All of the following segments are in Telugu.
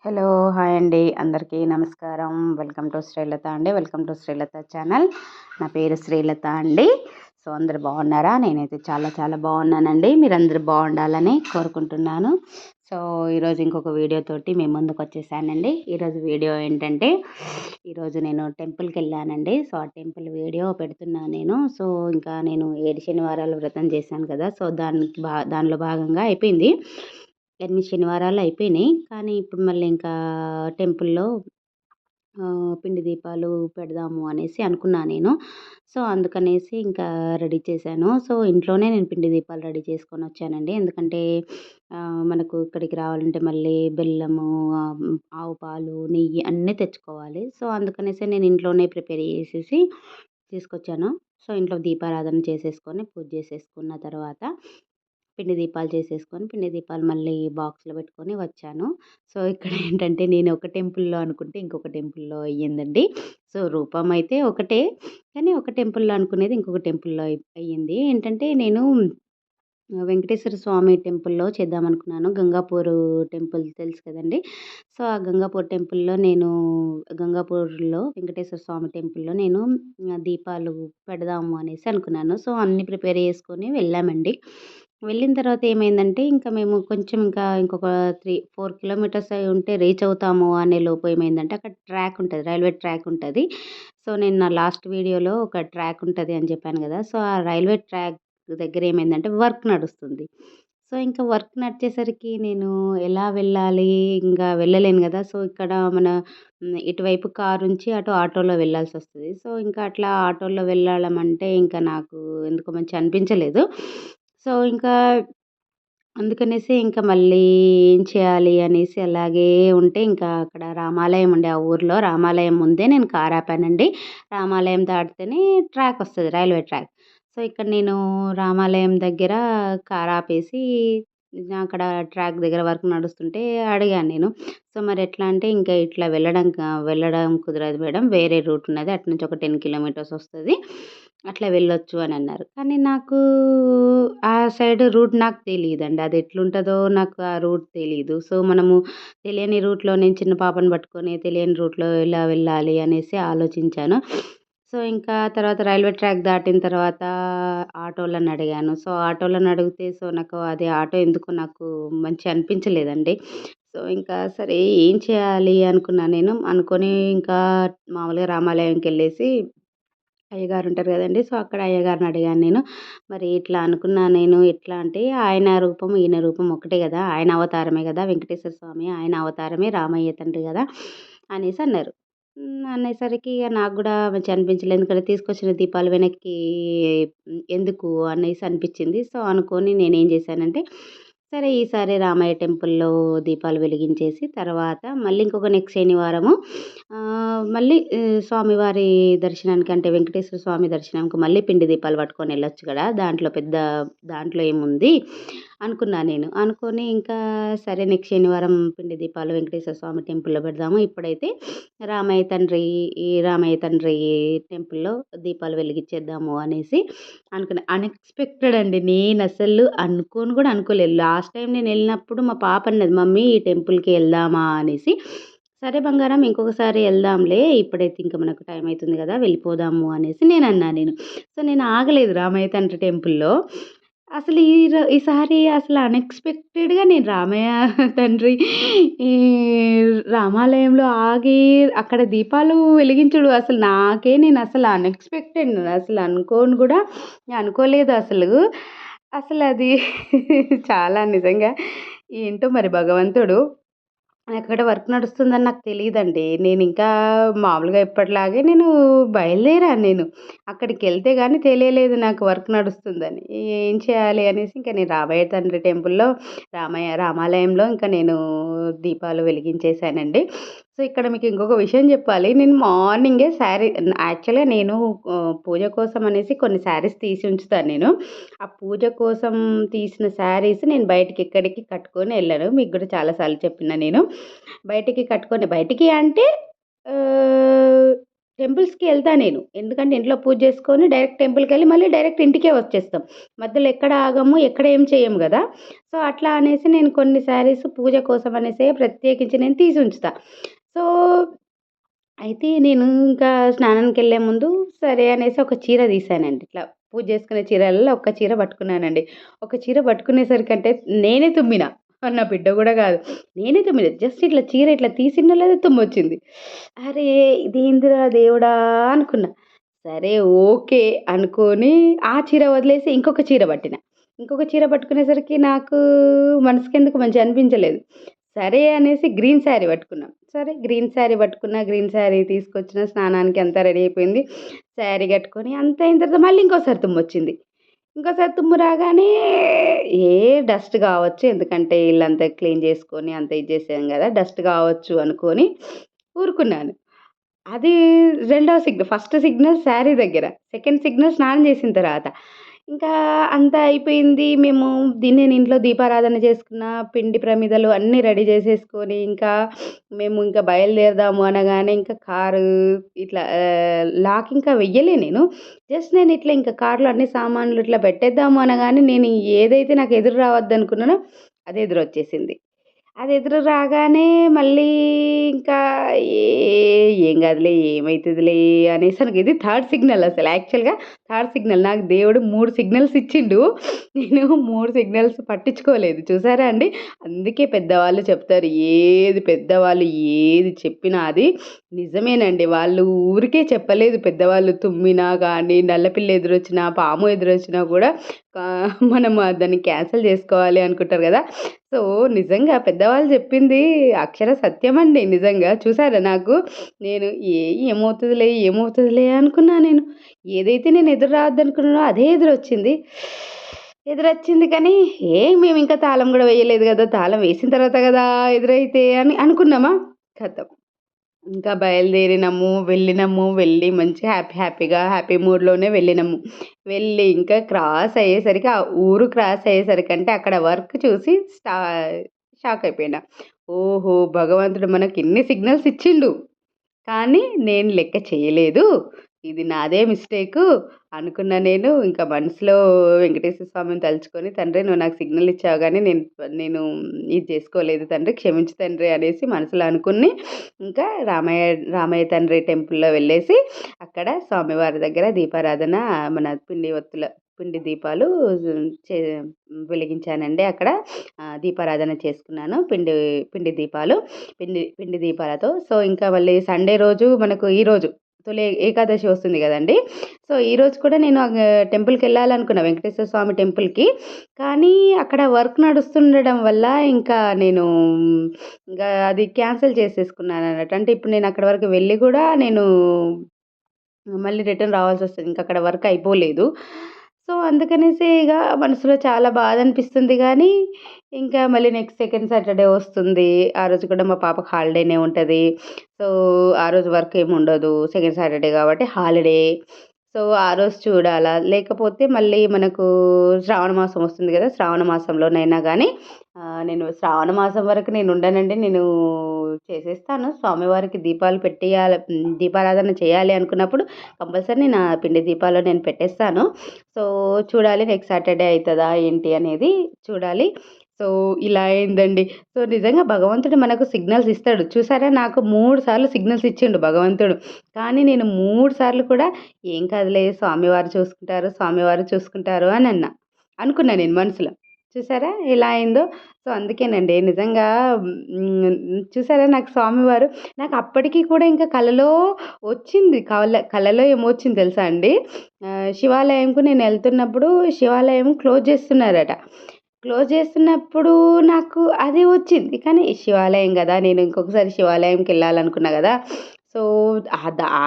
హలో! హాయ్ అండి. అందరికీ నమస్కారం. వెల్కమ్ టు శ్రీలత అండి. Welcome to Srilatha channel. నా పేరు శ్రీలత అండి. సో, అందరూ బాగున్నారా? నేనైతే చాలా చాలా బాగున్నానండి. మీరందరూ బాగుండాలని కోరుకుంటున్నాను. సో, ఈరోజు ఇంకొక వీడియో తోటి మీ ముందుకొచ్చేసానండి. ఈరోజు వీడియో ఏంటంటే, ఈరోజు నేను టెంపుల్‌కి వెళ్ళానండి. సో, ఆ టెంపుల్ వీడియో పెడుతున్నాను నేను. సో, ఇంకా నేను 7 శనివారాలు వ్రతం చేశాను కదా! సో, దానిలో భాగంగా అయిపోయింది. 8 శనివారాలు అయిపోయినాయి. కానీ ఇప్పుడు మళ్ళీ ఇంకా టెంపుల్‌లో పిండి దీపాలు పెడదాము అనేసి అనుకున్నా నేను. సో, అందుకనేసి ఇంకా రెడీ చేశాను. సో, ఇంట్లోనే నేను పిండి దీపాలు రెడీ చేసుకొనొచ్చానండి. ఎందుకంటే మనకు ఇక్కడికి రావాలంటే మళ్ళీ బెల్లము, ఆవు పాలు, నెయ్యి అన్నీ తెచ్చుకోవాలి. సో, అందుకనేసి నేను ఇంట్లోనే ప్రిపేర్ చేసేసి తీసుకొచ్చాను. సో, ఇంట్లో దీపారాధన చేసేసుకొని, పూజ చేసేసుకున్న తర్వాత పిండి దీపాలు చేసేసుకొని, పిండి దీపాలు మళ్ళీ బాక్స్‌లో పెట్టుకొని వచ్చాను. సో, ఇక్కడ ఏంటంటే నేను ఒక టెంపుల్‌లో అనుకుంటే ఇంకొక టెంపుల్‌లో అయ్యిందండి. సో, రూపం అయితే ఒకటే. కానీ ఒక టెంపుల్‌లో అనుకునేది ఇంకొక టెంపుల్‌లో అయ్యింది. ఏంటంటే నేను వెంకటేశ్వర స్వామి టెంపుల్‌లో చేద్దామనుకున్నాను. గంగాపూరు టెంపుల్ తెలుసు కదండీ! సో, ఆ గంగాపూర్ టెంపుల్‌లో నేను గంగాపూర్‌లో వెంకటేశ్వర స్వామి టెంపుల్‌లో నేను దీపాలు పెడదాము అనేసి అనుకున్నాను. సో, అన్నీ ప్రిపేర్ చేసుకొని వెళ్ళామండి. వెళ్ళిన తర్వాత ఏమైందంటే, ఇంకా మేము కొంచెం ఇంకొక 4 కిలోమీటర్స్ అయి ఉంటే రీచ్ అవుతాము అనే లోపు ఏమైందంటే, అక్కడ ట్రాక్ ఉంటది. రైల్వే ట్రాక్ ఉంటది. సో, నేను నా లాస్ట్ వీడియోలో ఒక ట్రాక్ ఉంటది అని చెప్పాను గదా! సో, ఆ రైల్వే ట్రాక్ దగ్గర ఏమైందంటే వర్క్ నడుస్తుంది. సో, ఇంకా వర్క్ నడిచేసరికి నేను ఎలా వెళ్ళాలి? ఇంగా వెళ్ళలేను గదా! సో, ఇక్కడ మన ఇటువైపు కారుంచి అటు ఆటోలో వెళ్ళాల్సొస్తది. సో, ఇంకా అట్లా ఆటోలో వెళ్ళడమంటే ఇంకా నాకు ఎందుకో మంచిగా అనిపించలేదు. సో, ఇంకా అందుకనేసి ఇంకా మళ్ళీ ఏం చేయాలి అనేసి అలాగే ఉంటే ఇంకా అక్కడ రామాలయం ఉండే ఆ ఊర్లో రామాలయం ముందే నేను కారు ఆపానండి. రామాలయం దాటితేనే ట్రాక్ వస్తది. Railway track. సో, ఇక్కడ నేను రామాలయం దగ్గర కారు ఆపేసి అక్కడ ట్రాక్ దగ్గర వర్క్ నడుస్తుంటే అడిగాను నేను. సో, మరి ఎట్లా అంటే ఇంకా ఇట్లా వెళ్ళడం కుదరదు మేడం. వేరే రూట్ ఉన్నది. అటునుంచి ఒక 10 కిలోమీటర్స్ వస్తది. అట్లా వెళ్ళొచ్చు అని అన్నారు. కానీ నాకు ఆ సైడ్ రూట్ నాకు తెలీదండి. అది ఎట్లుంటదో నాకు ఆ రూట్ తెలీదు. సో, మనము తెలియని రూట్‌లో నేను చిన్న పాపను పట్టుకొని తెలియని రూట్‌లో ఎలా వెళ్ళాలి అనేసి ఆలోచించాను. సో, ఇంకా తర్వాత రైల్వే ట్రాక్ దాటిన తర్వాత ఆటోలను అడిగాను. సో, ఆటోలను అడిగితే నాకు అది ఆటో ఎందుకో నాకు మంచిగా అనిపించలేదండి. సో, ఇంకా సరే ఏం చేయాలి అనుకున్నా నేను. అనుకోని ఇంకా మామూలుగా రామాలయంకెళ్ళేసి అయ్యగారు ఉంటారు గదండీ! సో, అక్కడ అయ్యగారిని అడిగాను నేను. మరి ఇట్లా అనుకున్నా నేను ఎట్లా అంటే, ఆయన రూపం, ఈయన రూపం ఒకటే గదా! ఆయన అవతారమే గదా! వెంకటేశ్వర స్వామి ఆయన అవతారమే రామయ్య తండ్రి గదా! అనేసి అన్నారు. అనేసరికి ఇగ నాకు గూడా మంచిగా అనిపించలేదు. ఎందుకంటే తీసుకొచ్చిన దీపాలు వెనక్కి ఎందుకు అనేసి అనిపిచ్చింది. సో, అనుకోని నేనేం జేశానంటే, సరే ఈసారి రామయ్య టెంపుల్‌లో దీపాలు వెలిగించేసి తర్వాత మళ్ళీ ఇంకొక నెక్స్ట్ శనివారము మళ్ళీ స్వామివారి దర్శనానికి అంటే వెంకటేశ్వర స్వామి దర్శనంకి మళ్ళీ పిండి దీపాలు పట్టుకొని ఎళ్ళొచ్చు గదా! దాంట్లో ఏముంది అనుకున్నా నేను. అనుకోని ఇంకా సరే నెక్స్ట్ శనివారం పిండి దీపాలు వెంకటేశ్వర స్వామి టెంపుల్‌లో పెడదాము. ఇప్పుడైతే రామయ్య తండ్రి టెంపుల్‌లో దీపాలు వెలిగిచ్చేద్దాము అనేసి అనుకున్నా. అన్‌ఎక్స్‌పెక్టెడ్ అండి. నేనసలు అనుకోను గూడా అనుకోలేదు. లాస్ట్ టైమ్ నేనెళ్ళినప్పుడు మా పాప అన్నది, "మమ్మీ ఈ టెంపుల్‌కి ఎళ్దామా" అనేసి. సరే బంగారం ఇంకొకసారి ఎళ్దాంలే. ఇప్పుడైతే ఇంక మనకు టైం అయితుంది గదా! వెళ్ళిపోదాము అనేసి నేనన్నా నేను. సో, నేను ఆగలేదు రామయ్య తండ్రి టెంపుల్‌లో. అసలు ఈసారి అసలు అన్‌ఎక్స్‌పెక్టెడ్‌గా నేను రామయ్య తండ్రి ఈ రామాలయంలో ఆగి అక్కడ దీపాలు వెలిగించుడు అసలు నేనసలు అన్‌ఎక్స్‌పెక్టెడ్ అసలు అనుకోను గూడా అనుకోలేదు అసలు. అసలది చాలా నిజంగా ఏంటో మరి భగవంతుడు అక్కడ వర్క్ నడుస్తుందని నాకు తెలీదండి. నేనింకా మామూలుగా ఎప్పటిలాగే బయలుదేరాను నేను. అక్కడికెళ్తే గానీ తెలియలేదు నాకు వర్క్ నడుస్తుందని. ఏం చేయాలి అనేసి ఇంక నేను రామయ్య తండ్రి టెంపుల్‌లో రామాలయంలో ఇంక నేను దీపాలు వెలిగించేశానండి. సో, ఇక్కడ మీకు ఇంకొక విషయం జెప్పాలి. నేను మార్నింగే యాక్చువల్‌గా నేను పూజ కోసం అనేసి కొన్ని శారీస్ తీసి ఉంచుతాను నేను. ఆ పూజ కోసం తీసిన శారీస్ నేను బయటికెక్కడికి కట్టుకొని ఎళ్ళను. మీకు గూడా చాలా సార్లు చెప్పిన నేను. బయటికి అంటే ఆహ్, టెంపుల్స్‌కి ఎళ్తా నేను. ఎందుకంటే ఇంట్లో పూజ చేసుకొని డైరెక్ట్ టెంపుల్‌కెళ్ళి మళ్ళీ డైరెక్ట్ ఇంటికే వచ్చేస్తాం. మధ్యలో ఎక్కడ ఆగము, ఎక్కడ ఏం చేయము గదా! సో, అట్లా అనేసి నేను కొన్ని శారీస్ పూజ కోసం అనేసే ప్రత్యేకించి నేను తీసి ఉంచుతా. సో, అయితే నేను ఇంకా స్నానానికెళ్ళే ముందు సరే అనేసి ఒక చీర తీశానండి. ఇట్లా పూజ చేసుకునే చీరలలో ఒక చీర పట్టుకున్నానండి. ఒక చీర పట్టుకునేసరికంటే నేనే తుమ్మిన. నా బిడ్డ గూడా గాదు. నేనే తుమ్మిన. జస్ట్ ఇట్లా చీర ఇట్లా తీసినో లేదో తుమ్మొచ్చింది. అరే! ఇదేందిరా దేవుడా! అనుకున్నా. సరే ఓకే. అనుకోని ఆ చీర వదిలేసి ఇంకొక చీర పట్టిన. ఇంకొక చీర పట్టుకునేసరికి నాకు మనసుకెందుకో మంచిగా అనిపించలేదు. సరే అనేసి గ్రీన్ శారీ పట్టుకున్నా. సరే గ్రీన్ శారీ పట్టుకున్నా. గ్రీన్ శారీ తీసుకొచ్చిన స్నానానికి అంతా రెడీ అయిపోయింది. శారీ కట్టుకొని అంతా అయిన తర్వాత మళ్ళీ ఇంకోసారి తుమ్మొచ్చింది. ఇంకోసారి తుమ్ము రాగానే ఏ డస్ట్ కావచ్చు. ఎందుకంటే ఇల్లంతా క్లీన్ చేసుకొని అంతా ఇది చేసాం గదా! డస్ట్ కావచ్చు అనుకోని ఊరుకున్నాను. అది రెండో ఫస్ట్ సిగ్నల్ శారీ దగ్గర. సెకండ్ సిగ్నల్ స్నానం చేసిన తర్వాత. ఇంకా అంతా అయిపోయింది. నేను ఇంట్లో దీపారాధన చేసుకున్న, పిండి ప్రమిదలు అన్నీ రెడీ చేసేసుకొని, మేము ఇంకా బయలుదేరదాము అనగానే ఇంకా కారు ఇట్లా లాక్ ఇంకా వెయ్యలే నేను. జస్ట్ నేను ఇట్లా ఇంకా కార్‌లో అన్ని సామాన్లు ఇట్లా పెట్టేద్దాము అనగానే నేను ఏదైతే నాకు ఎదురు రావద్దనుకున్నానో అది ఎదురొచ్చేసింది. అది ఎదురు రాగానే మళ్ళీ ఇంకా ఏ ఏం గాదులే, ఏమైతదిలే అనేసి ఇది థర్డ్ సిగ్నల్ అసలు యాక్చువల్‌గా థర్డ్ సిగ్నల్. నాకు దేవుడు 3 సిగ్నల్స్ ఇచ్చిండు. నేను 3 సిగ్నల్స్ పట్టించుకోలేదు. చూసారా అండి? అందుకే పెద్దవాళ్ళు చెప్తారు. పెద్దవాళ్ళు ఏది చెప్పినా అది నిజమేనండి. వాళ్ళు ఊరికే చెప్పలేదు పెద్దవాళ్ళు. తుమ్మినా గానీ, నల్లపిల్లి ఎదురొచ్చినా, పాము ఎదురొచ్చినా గూడా మనం దాన్ని క్యాన్సెల్ జేసుకోవాలి అనుకుంటారు గదా! సో, నిజంగా పెద్దవాళ్ళు చెప్పింది అక్షర సత్యమండి నిజంగా. చూసారా నేను ఏ ఏమవుతదిలే అనుకున్నా నేను. ఏదైతే నేను ఎదురు రావద్దనుకున్నానో అదే ఎదురొచ్చింది. ఎదురొచ్చింది కానీ, మేమింకా తాళం గూడా వేయలేదు గదా! తాళం వేసిన తర్వాత గదా ఎదురైతే అని అనుకున్నామా, ఖతం. ఇంకా బయలుదేరినాము, వెళ్ళినాము. వెళ్ళి మంచి హ్యాపీగా హ్యాపీ మూడ్‌లోనే వెళ్ళినాము. వెళ్ళి ఇంకా క్రాస్ అయ్యేసరికి ఆ ఊరు క్రాస్ అయ్యేసరికంటే అక్కడ వర్క్ చూసి షాక్ అయిపోయినా. ఓహో! భగవంతుడు మనకిన్ని సిగ్నల్స్ ఇచ్చిండు. కానీ నేను లెక్క చేయలేదు. ఇది నాదే మిస్టేకు అనుకున్న నేను ఇంకా మనసులో వెంకటేశ్వర స్వామిని తలుచుకొని, తండ్రి నువ్వు నాకు సిగ్నల్ ఇచ్చావు గానీ నేను ఇది చేసుకోలేదు తండ్రి, క్షమించు తండ్రి అనేసి మనసులో అనుకుని, ఇంకా రామయ్య తండ్రి టెంపుల్‌లో వెళ్ళేసి, అక్కడ స్వామివారి దగ్గర దీపారాధన మన పిండి దీపాలు చే వెలిగించానండి అక్కడ. దీపారాధన చేసుకున్నాను. పిండి దీపాలు. పిండి దీపాలతో. సో, ఇంకా మళ్ళీ సండే రోజు మనకు ఈరోజు తొలి ఏకాదశి వస్తుంది గదండీ! సో, ఈరోజు కూడా నేను టెంపుల్‌కెళ్ళాలనుకున్నా వెంకటేశ్వర స్వామి టెంపుల్‌కి. కానీ అక్కడ వర్క్ నడుస్తుండడం వల్ల అది క్యాన్సెల్ చేసేసుకున్నానన్నట్టు. అంటే ఇప్పుడు నేను అక్కడి వరకు వెళ్ళి గూడా నేను మళ్ళీ రిటర్న్ రావాల్సొస్తది. ఇంకక్కడ వర్క్ అయిపోలేదు. సో, అందుకనేసి ఇగ మనసులో చాలా బాధనిపిస్తుంది గానీ, ఇంకా మళ్ళీ నెక్స్ట్ సెకండ్ సాటర్‌డే వస్తుంది. ఆ రోజు కూడా మా పాపకి హాలిడేనే ఉంటది. సో, ఆ రోజు వర్క్ ఏముండదు. సెకండ్ సాటర్‌డే కాబట్టి హాలిడే. సో, ఆ రోజు చూడాలా. లేకపోతే మళ్ళీ మనకు శ్రావణ మాసం వస్తుంది గదా! శ్రావణ మాసంలోనైనా గానీ నేను శ్రావణ మాసం వరకు నేనుండనండి. నేను చేసేస్తాను. స్వామివారికి దీపారాధన చేయాలి అనుకున్నప్పుడు కంపల్సరీ నేను ఆ పిండి దీపాలు నేను పెట్టేస్తాను. సో, చూడాలి నెక్స్ట్ సాటర్‌డే అయితదా ఏంటి అనేది చూడాలి. సో, ఇలా అయిందండి. సో, నిజంగా భగవంతుడు మనకు సిగ్నల్స్ ఇస్తాడు. చూసారా నాకు 3 సార్లు సిగ్నల్స్ ఇచ్చిండు భగవంతుడు. కానీ నేను 3 సార్లు కూడా ఏం కాదులే స్వామివారు చూసుకుంటారు అనుకున్నా నేను మనసులో. చూసారా ఎలా అయిందో? సో, అందుకేనండి నిజంగా చూసారా నాకు అప్పటికి కూడా ఇంకా కలలో వచ్చింది. కలలో ఏమొచ్చింది తెలుసా అండి? శివాలయంకు నేనెళ్తున్నప్పుడు శివాలయం క్లోజ్ చేస్తున్నారట. క్లోజ్ చేస్తున్నప్పుడు నాకు అది వచ్చింది. కానీ శివాలయం గదా! నేను ఇంకొకసారి శివాలయంకెళ్ళాలనుకున్నా గదా! సో,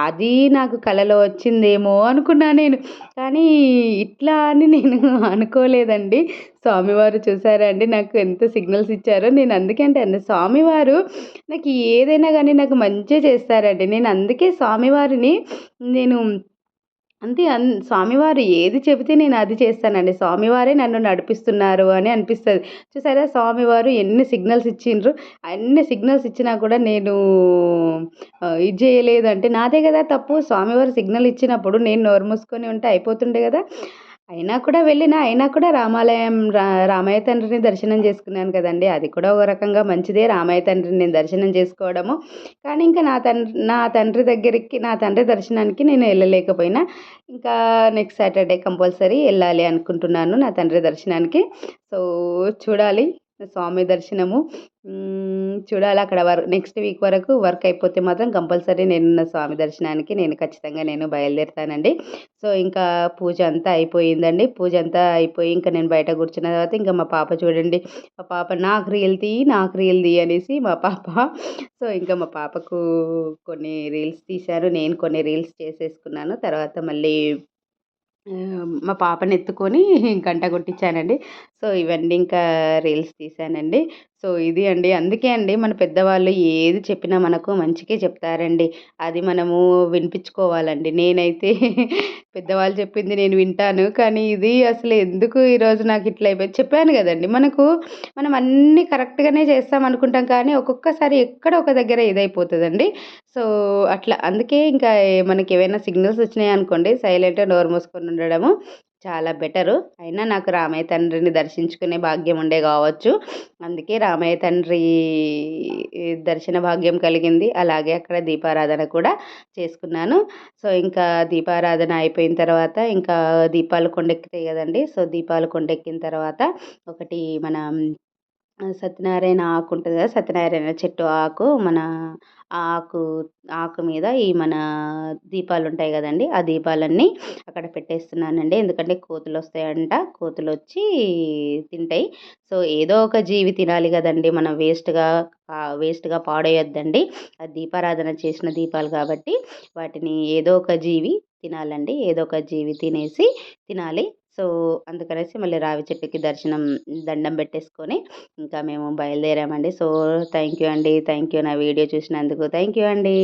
అది నాకు కలలో వచ్చిందేమో అనుకున్నా నేను. కానీ ఇట్లా అని నేను అనుకోలేదండి. స్వామివారు చూసారా అండి నాకు ఎంత సిగ్నల్స్ ఇచ్చారో. నేను అందుకే అంటాను స్వామివారు నాకు ఏదైనా గానీ నాకు మంచే చేస్తారండి. నేను అందుకే స్వామివారిని నేను అంతే స్వామివారు ఏది చెబితే నేను అది చేస్తానండి. స్వామివారే నన్ను నడిపిస్తున్నారు అని అనిపిస్తది. చూసారా స్వామివారు ఎన్ని సిగ్నల్స్ ఇచ్చిండ్రు. అన్ని సిగ్నల్స్ ఇచ్చినా కూడా నేను ఇది చేయలేదంటే నాదే కదా తప్పు. స్వామివారు సిగ్నల్ ఇచ్చినప్పుడు నేను నోరు మూసుకొని ఉంటే అయిపోతుండే కదా! అయినా కూడా రామయ్య తండ్రిని దర్శనం చేసుకున్నాను కదండీ! అది కూడా ఒక రకంగా మంచిదే రామయ్య తండ్రిని నేను దర్శనం చేసుకోవడము. కానీ ఇంకా నా తండ్రి దర్శనానికి నేను ఎళ్ళలేకపోయినా. ఇంకా నెక్స్ట్ సాటర్‌డే కంపల్సరీ ఎళ్ళాలి అనుకుంటున్నాను నా తండ్రి దర్శనానికి. సో, చూడాలి స్వామి దర్శనము. చూడాలి అక్కడ నెక్స్ట్ వీక్ వరకు వర్క్ అయిపోతే మాత్రం కంపల్సరీ నేను నా స్వామి దర్శనానికి ఖచ్చితంగా బయలుదేరుతానండి. సో, ఇంకా పూజ అంతా అయిపోయిందండి. పూజ అంతా అయిపోయి ఇంకా నేను బయట కూర్చున్న తర్వాత ఇంకా మా పాప చూడండి. మా పాప నాకు రీల్ తీ అనేసి మా పాప. సో, ఇంకా మా పాపకు కొన్ని రీల్స్ తీశాను. నేను కొన్ని రీల్స్ చేసేసుకున్నాను. తర్వాత మళ్ళీ మా పాపనెత్తుకొని గంట కొట్టించానండి. సో, ఇవన్నీ ఇంకా రీల్స్ తీశానండి. సో, ఇది అండి. అందుకే అండి మన పెద్దవాళ్ళు ఏది చెప్పినా మనకు మంచికే చెప్తారండి. అది మనము వినిపించుకోవాలండి. నేనైతే పెద్దవాళ్ళు చెప్పింది నేను వింటాను. కానీ ఇది అసలు ఎందుకు ఈరోజు నాకు ఇట్లా అయిపోయింది. చెప్పాను గదండీ! మనం అన్నీ కరెక్ట్‌గానే చేస్తాం అనుకుంటాం. కానీ ఒక్కొక్కసారి ఎక్కడో ఒక దగ్గర ఇదైపోతదండి. సో, అట్లా అందుకే ఇంకా మనకేవైనా సిగ్నల్స్ వచ్చినాయనుకోండి సైలెంట్‌గా నోరు మూసుకొని ఉండడము చాలా బెటరు. అయినా నాకు రామయ్య తండ్రిని దర్శించుకునే భాగ్యం ఉండే గావచ్చు. అందుకే రామయ్య తండ్రి దర్శన భాగ్యం కలిగింది. అలాగే అక్కడ దీపారాధన కూడా చేసుకున్నాను. సో, ఇంకా దీపారాధన అయిపోయిన తర్వాత ఇంకా దీపాలు కొండెక్కుతాయి గదండీ! సో, దీపాలు కొండెక్కిన తర్వాత ఒకటి మన సత్యనారాయణ ఆకు ఉంటది కదా! సత్యనారాయణ చెట్టు ఆకు ఆకు ఆకు మీద ఈ మన దీపాలుంటాయి గదండీ! ఆ దీపాలన్నీ అక్కడ పెట్టేస్తున్నానండి. ఎందుకంటే కోతులొస్తాయంట. కోతులొచ్చి తింటాయి. సో, ఏదో ఒక జీవి తినాలి గదండీ! మనం వేస్ట్‌గా పాడేయొద్దండి. అది దీపారాధన చేసిన దీపాలు కాబట్టి వాటిని ఏదో ఒక జీవి తినాలండి. ఏదో ఒక జీవి తినాలి. సో, అందుకనేసి మళ్ళీ రావి చెట్టుకి దండం పెట్టేసుకొని ఇంకా మేము బయలుదేరామండి. సో, థ్యాంక్ యూ అండి. థ్యాంక్ యూ నా వీడియో చూసినందుకు. థ్యాంక్ యూ అండి.